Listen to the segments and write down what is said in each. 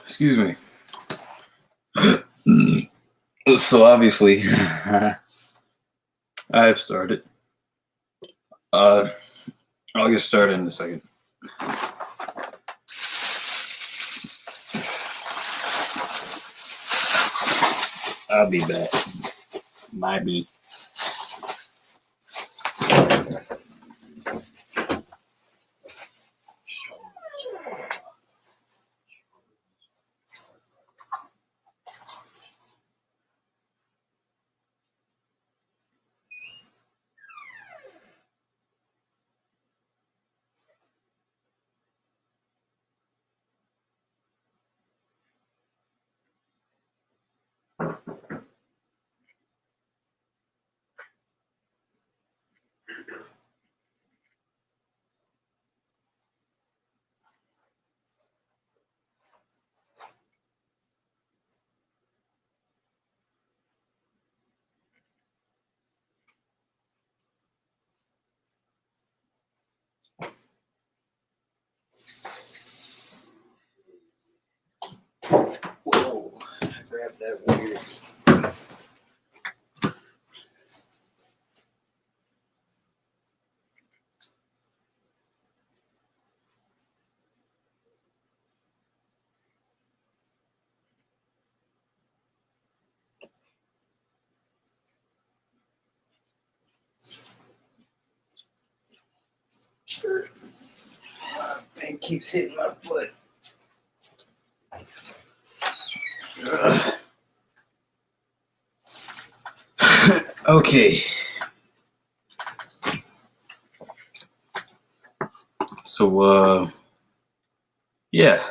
Excuse me. So obviously, I've started. I'll get started in a second. I'll be back. Might be. Whoa, I grabbed that weird. Thing keeps hitting my foot. Okay. So, yeah.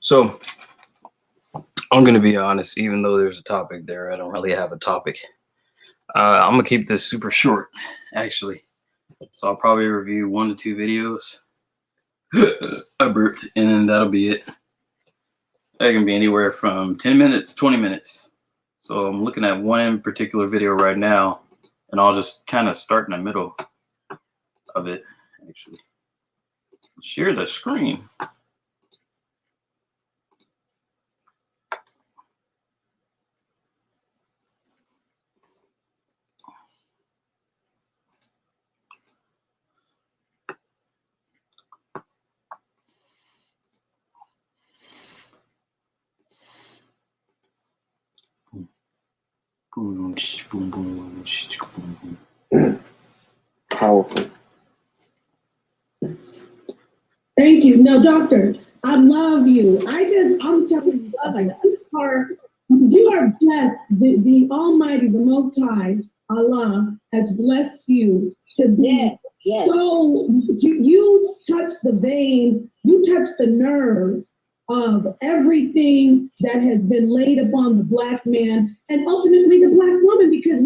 So, I'm going to be honest, even though there's a topic there, I don't really have a topic. I'm going to keep this super short, actually. So I'll probably review 1 to 2 videos. I burped, and then that'll be it. That can be anywhere from 10 minutes, 20 minutes. So I'm looking at one particular video right now, and I'll just kind of start in the middle of it, actually. Share the screen. Boom, boom, boom, boom, boom. Powerful. Thank you. No, doctor, I love you. I'm telling you, you are blessed. The Almighty, the Most High, Allah, has blessed you to be so, you touch the vein, you touch the nerve of everything that has been laid upon the Black man and ultimately the Black woman, because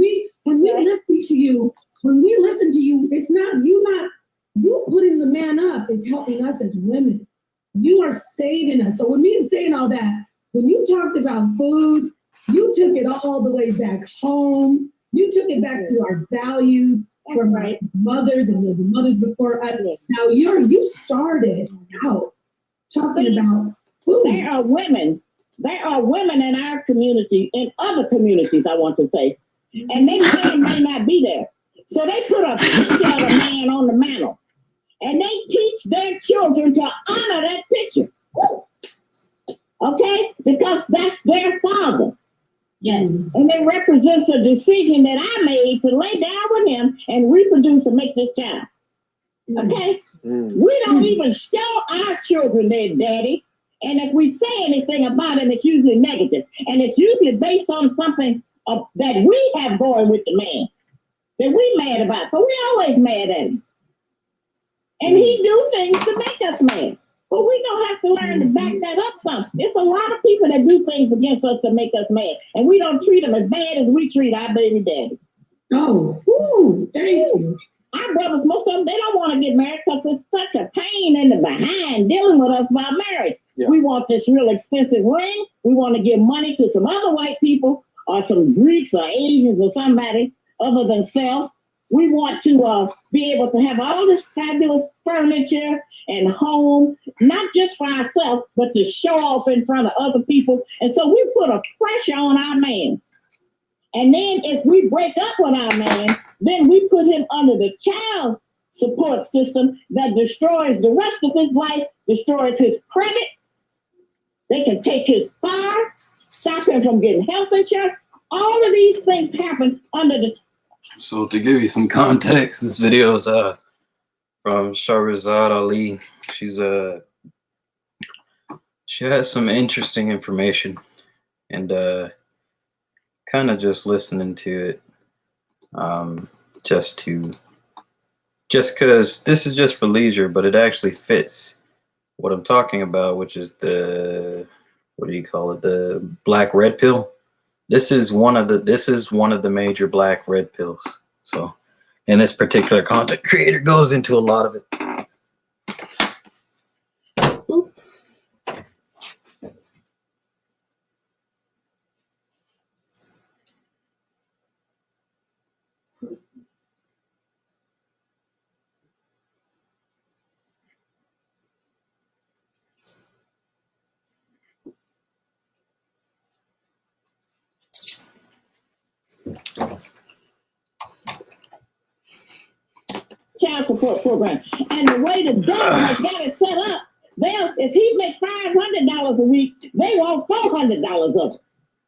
when we listen to you, it's not you putting the man up is helping us as women. You are saving us. So when me saying all that, when you talked about food, you took it all the way back home. You took it back to our values from our mothers and the mothers before us. Now you started out talking about food. There are women in our community, in other communities, I want to say, and they may not be there. So they put a picture of a man on the mantle, and they teach their children to honor that picture. Okay? Because that's their father. Yes. And it represents a decision that I made to lay down with him and reproduce and make this child. Okay? We don't even show our children their daddy. And if we say anything about him, it's usually negative. And it's usually based on something that we have going with the man. That we mad about. But we always mad at him. And he do things to make us mad. But we don't have to learn to back that up some. It's a lot of people that do things against us to make us mad. And we don't treat them as bad as we treat our baby daddy. Oh, thank you. Our brothers, most of them, they don't want to get married because it's such a pain in the behind dealing with us about marriage. Yeah. We want this real expensive ring. We want to give money to some other white people. or some Greeks or Asians or somebody other than self. We want to be able to have all this fabulous furniture and home, not just for ourselves, but to show off in front of other people. And so we put a pressure on our man. And then if we break up with our man, then we put him under the child support system that destroys the rest of his life, destroys his credit. They can take his car, stop him from getting health insurance. All of these things happen under the. So to give you some context, this video is from Shahrazad Ali. She has some interesting information, and kind of just listening to it, just because this is just for leisure, but it actually fits what I'm talking about, which is the, what do you call it, the black red pill. This is one of the major black red pills. So, and this particular content creator goes into a lot of it. Child support program. And the way the government got it set up, if he make $500 a week, they want $400 of it.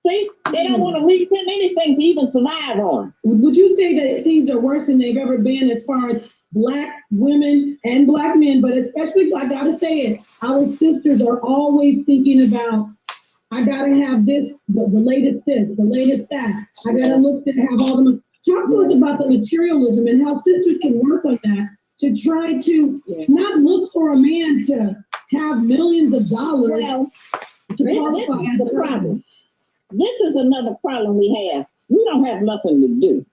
See, they don't want to leave him anything to even survive on. Would you say that things are worse than they've ever been as far as Black women and Black men, but especially, I gotta say it, our sisters are always thinking about, I gotta have this, the latest this, the latest that. I gotta look to have all the. Talk to us about the materialism and how sisters can work on that to try to not look for a man to have millions of dollars. Well, to this is the problem. This is another problem we have. We don't have nothing to do.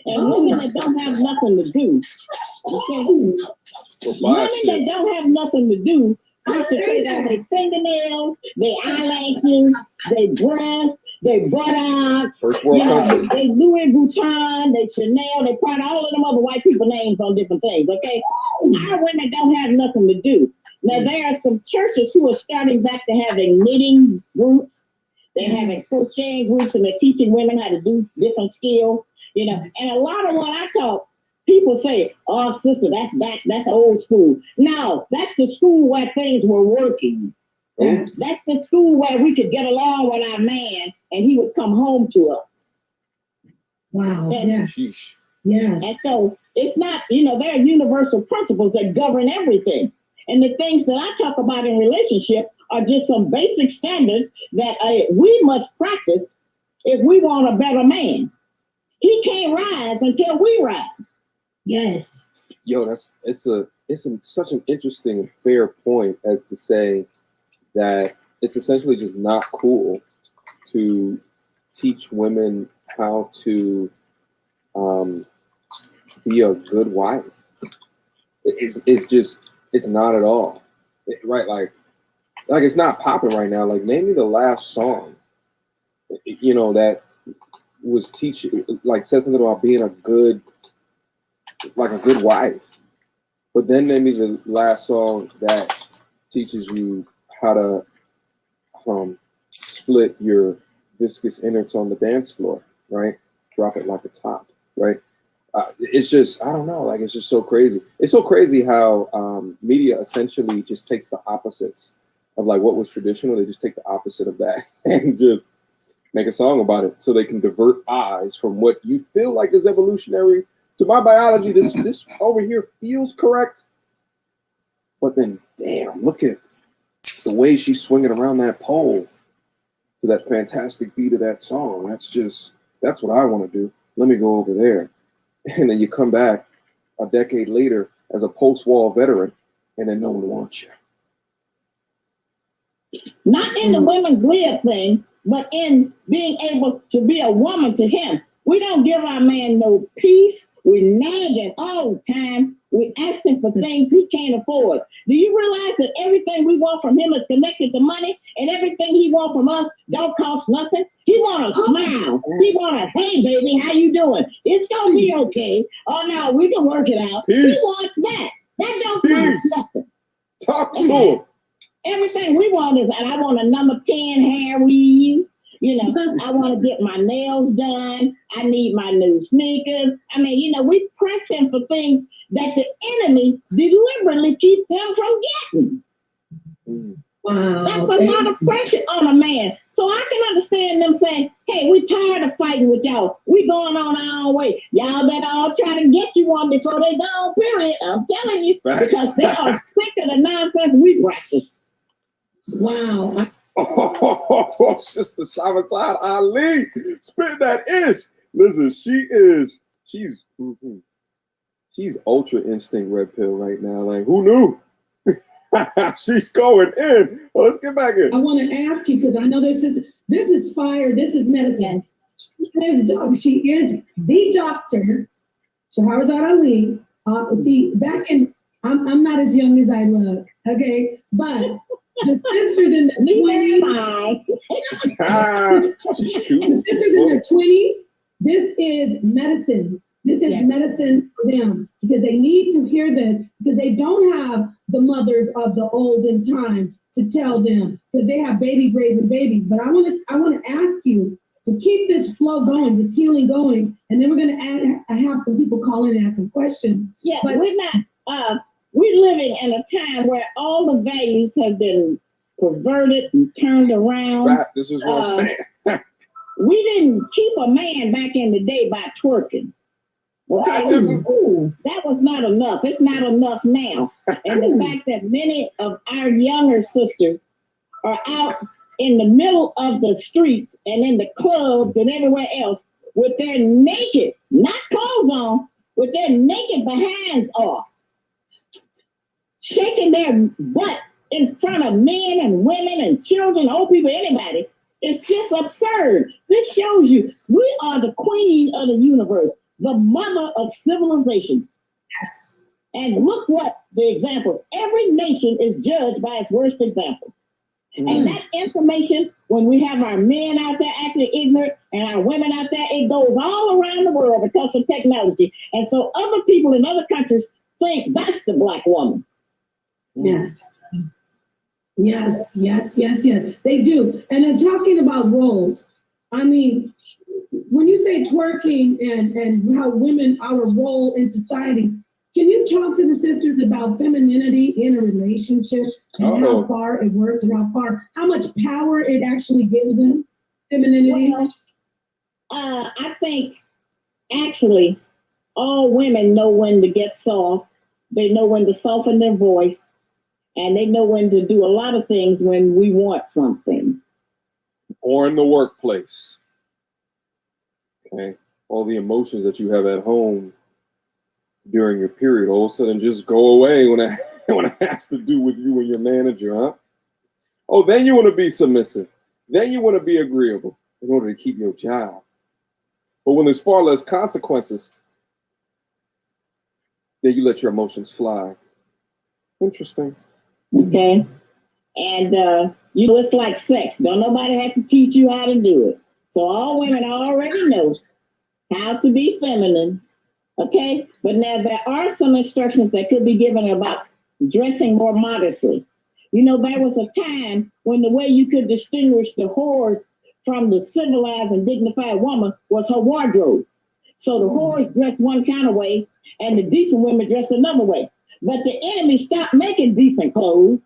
And women that don't have nothing to do, okay? Women that don't have nothing to do, I should say that their fingernails, their eyelashes, their breath, their buttocks, First world country. They Louis Vuitton, they Chanel, they Prada, all of them other white people names on different things, okay? Our women don't have nothing to do. Now, there are some churches who are starting back to having knitting groups. They're having crocheting groups, and they're teaching women how to do different skills, you know. And a lot of what I talk, people say, oh, sister, that's old school. No, that's the school where things were working. That's the school where we could get along with our man and he would come home to us. Wow. And, yeah. And so it's not, you know, there are universal principles that govern everything. And the things that I talk about in relationship are just some basic standards that we must practice if we want a better man. He can't rise until we rise. Yes. Yo, it's such an interesting and fair point as to say that it's essentially just not cool to teach women how to be a good wife. It's not at all. Right? Like it's not popping right now. Like, name me the last song, you know, that was teaching, like, said something about being a good wife. But then name me the last song that teaches you how to split your viscous innards on the dance floor, right? Drop it like it's hot, right? It's just, I don't know, like, it's just so crazy. It's so crazy how media essentially just takes the opposites of like what was traditional. They just take the opposite of that and just make a song about it so they can divert eyes from what you feel like is evolutionary. To my biology, this over here feels correct. But then, damn, look at the way she's swinging around that pole to that fantastic beat of that song. That's what I want to do. Let me go over there. And then you come back a decade later as a post-war veteran, and then no one wants you. Not in the women glib thing, but in being able to be a woman to him. We don't give our man no peace. We're nagging all the time. We're asking for things he can't afford. Do you realize that everything we want from him is connected to money, and everything he wants from us don't cost nothing? He want a smile. He want a, hey, baby, how you doing? It's going to be okay. Oh, no, we can work it out. Peace. He wants that. That don't cost nothing. Talk to him. Everything we want is, and I want a number 10 hair weave. You know, I want to get my nails done. I need my new sneakers. I mean, you know, we press him for things that the enemy deliberately keeps them from getting. Wow. That's a lot of pressure on a man. So I can understand them saying, hey, we tired of fighting with y'all. We going on our own way. Y'all better all try to get you one before they go, period. I'm telling you. Facts. Because they are sick of the nonsense we practice. Wow. Oh, Sister Shavazad Ali, spit that ish. Listen, she's ultra instinct red pill right now. Like, who knew? She's going in. Well, let's get back in. I want to ask you, because I know this is fire, this is medicine. She is the doctor, Shahrazad Ali. See, back in, I'm not as young as I look, okay? But the sisters in the 20s, the sisters in their 20s, this is medicine. This is medicine for them, because they need to hear this, because they don't have the mothers of the olden times to tell them, because they have babies raising babies. But I want to ask you to keep this flow going, this healing going, and then we're going to have some people call in and ask some questions. Yeah, but we're not. We're living in a time where all the values have been perverted and turned around. Right, this is what I'm saying. We didn't keep a man back in the day by twerking. Okay, that was not enough. It's not enough now. And the fact that many of our younger sisters are out in the middle of the streets and in the clubs and everywhere else with their naked, not clothes on, with their naked behinds off, shaking their butt in front of men and women and children, old people, anybody. It's just absurd. This shows you we are the queen of the universe, the mother of civilization. Yes. And look what the examples. Every nation is judged by its worst examples. And that information, when we have our men out there acting ignorant and our women out there, it goes all around the world because of technology. And so other people in other countries think that's the black woman. Yes. Yes, yes, yes, yes. They do. And then talking about roles, I mean, when you say twerking and how women, our role in society, can you talk to the sisters about femininity in a relationship and how far it works and how much power it actually gives them? Femininity? Well, I think actually all women know when to get soft. They know when to soften their voice. And they know when to do a lot of things when we want something. Or in the workplace. Okay. All the emotions that you have at home during your period all of a sudden just go away when it has to do with you and your manager, huh? Oh, then you want to be submissive. Then you want to be agreeable in order to keep your job. But when there's far less consequences, then you let your emotions fly. Interesting. Okay. And, it's like sex. Don't nobody have to teach you how to do it. So all women already know how to be feminine. Okay. But now there are some instructions that could be given about dressing more modestly. You know, there was a time when the way you could distinguish the whores from the civilized and dignified woman was her wardrobe. So the whores dressed one kind of way and the decent women dressed another way. But the enemy stopped making decent clothes.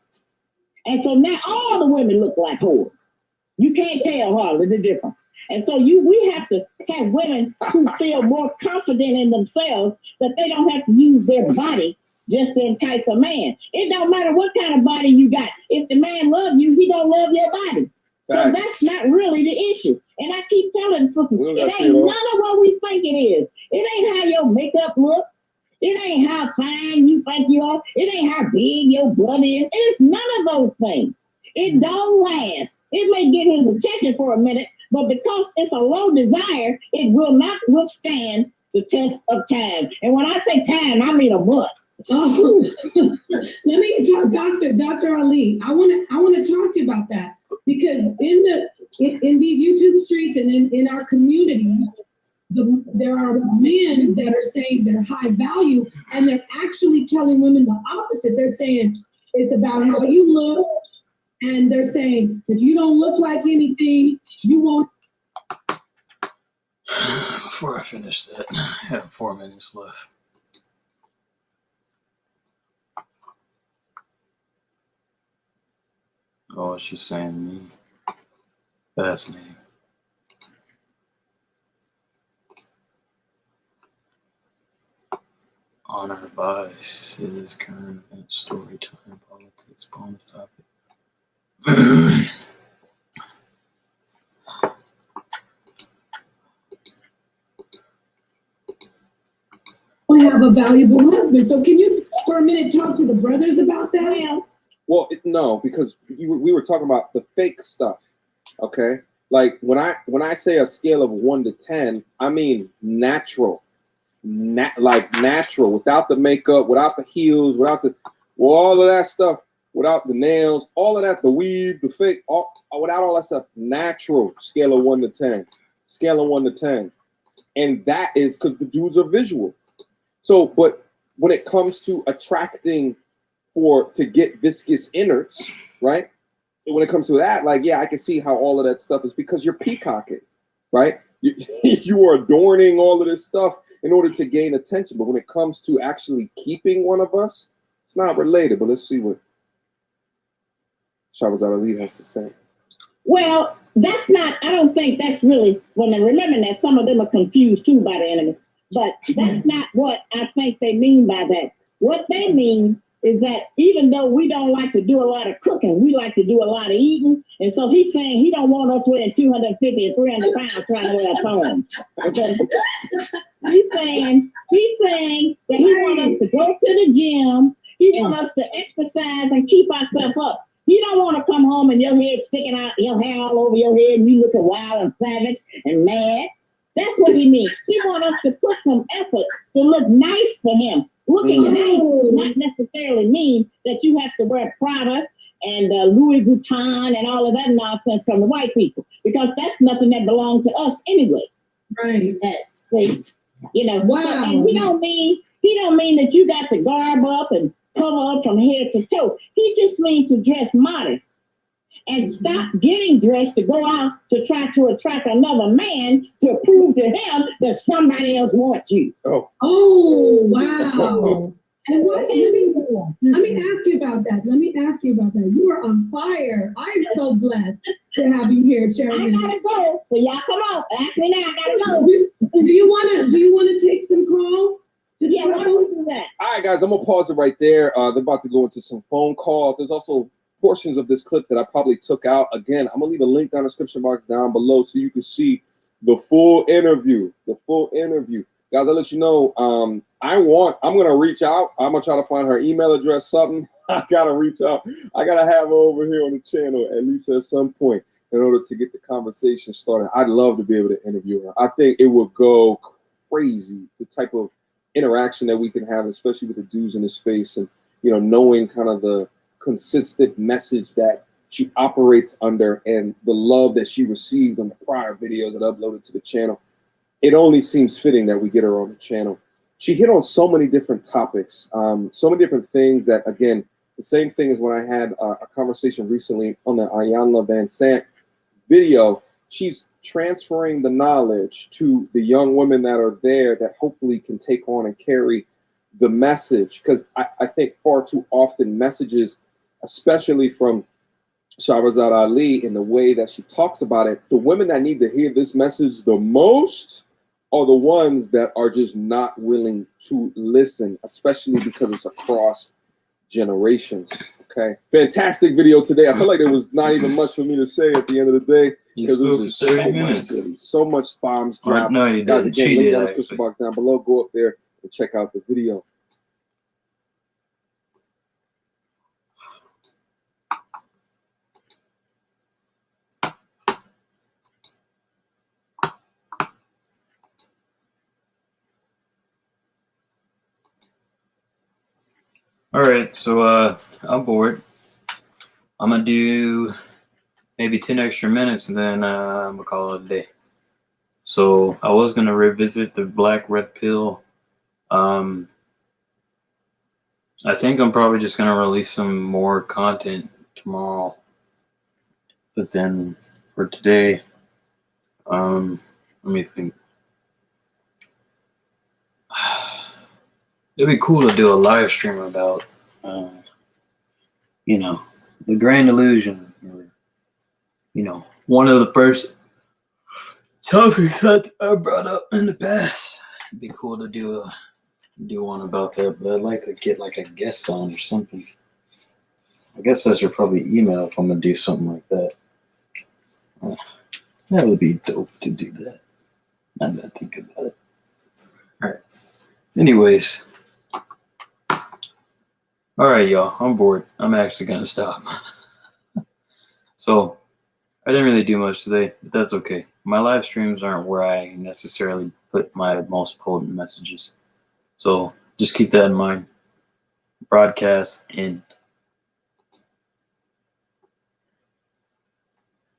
And so now all the women look like whores. You can't tell hardly the difference. And so we have to have women who feel more confident in themselves that they don't have to use their body just to entice a man. It don't matter what kind of body you got. If the man loves you, he don't love your body. So that's not really the issue. And I keep telling the sisters, it ain't none of what we think it is. It ain't how your makeup look. It ain't how fine you think you are. It ain't how big your butt is. It's none of those things. It don't last. It may get his attention for a minute, but because it's a low desire, it will not withstand the test of time. And when I say time, I mean a month. Oh, let me talk, Dr. Ali. I want to talk to you about that because in these YouTube streets and in our communities, there are men that are saying they're high value, and they're actually telling women the opposite. They're saying it's about how you look, and they're saying if you don't look like anything, you won't. Before I finish that, I have 4 minutes left. Oh, she's saying me. Fascinating. Honored by Sid's current event, story time, politics, bonus topic. We have a valuable husband. So can you, for a minute, talk to the brothers about that? Well, no, because we were talking about the fake stuff. Okay, like when I say a scale of 1 to 10, I mean natural, like natural, without the makeup, without the heels, without all of that stuff, without the nails, all of that, the weave, the fake, without all that stuff, natural. Scale of 1 to 10, scale of 1 to 10, and that is because the dudes are visual. So, but when it comes to attracting to get viscous innards, right? When it comes to that, like, yeah, I can see how all of that stuff is because you're peacocking, right? You are adorning all of this stuff in order to gain attention. But when it comes to actually keeping one of us, it's not related. But let's see what Shahbazad Ali has to say. Well, that's not, I don't think that's really, when they remember that some of them are confused too by the enemy. But that's not what I think they mean by that. What they mean is that even though we don't like to do a lot of cooking, we like to do a lot of eating. And so he's saying he don't want us weighing 250 and 300 pounds trying to wear a phone. Okay? He's saying that he wants us to go to the gym. He wants us to exercise and keep ourselves up. You don't want to come home and your head sticking out, your hair all over your head, and you looking wild and savage and mad. That's what he means. He wants us to put some effort to look nice for him. Looking nice does not necessarily mean that you have to wear Prada and Louis Vuitton and all of that nonsense from the white people, because that's nothing that belongs to us anyway. Right. Yes. You know. Wow. And he don't mean that you got to garb up and cover up from head to toe. He just means to dress modest. And stop getting dressed to go out to try to attract another man to prove to him that somebody else wants you. Oh, wow. And what? Let me ask you about that. You are on fire. I'm so blessed to have you here, Sharon. I gotta go. So y'all come on. Ask me now. I gotta go. Do you wanna take some calls? Yeah, why don't we do that? all right, guys, I'm gonna pause it right there. They're about to go into some phone calls. There's also portions of this clip that I probably took out. Again, I'm gonna leave a link down in the description box down below so you can see the full interview. Guys, I'll let you know. I'm gonna reach out. I'm gonna try to find her email address, something. I gotta reach out. I gotta have her over here on the channel at least at some point in order to get the conversation started. I'd love to be able to interview her. I think it would go crazy, the type of interaction that we can have, especially with the dudes in the space, and knowing kind of the consistent message that she operates under and the love that she received on the prior videos that I uploaded to the channel. It only seems fitting that we get her on the channel. She hit on so many different topics, so many different things that, again, the same thing as when I had a conversation recently on the Ayanla Van Sant video. She's transferring the knowledge to the young women that are there that hopefully can take on and carry the message, because I think far too often messages, especially from Shahbazad Ali in the way that she talks about it, the women that need to hear this message the most are the ones that are just not willing to listen, especially because it's across generations. Okay, fantastic video today. I feel like there was not even much for me to say at the end of the day because it was just so much bombs dropped. No, you guys, didn't. Again, link down in the description box down below. Go up there and check out the video. All right, so I'm bored. I'm gonna do maybe 10 extra minutes, and then I'm gonna call it a day. So I was gonna revisit the black red pill. I think I'm probably just gonna release some more content tomorrow. But then for today, let me think. It'd be cool to do a live stream about, the grand illusion, or, one of the first topics that I brought up in the past. It'd be cool to do one about that, but I'd like to get like a guest on or something. I guess I should probably email if I'm gonna do something like that. That would be dope to do that. Now that I think about it. All right. Anyways. All right, y'all. I'm bored. I'm actually gonna stop. So, I didn't really do much today, but that's okay. My live streams aren't where I necessarily put my most potent messages. So, just keep that in mind. Broadcast and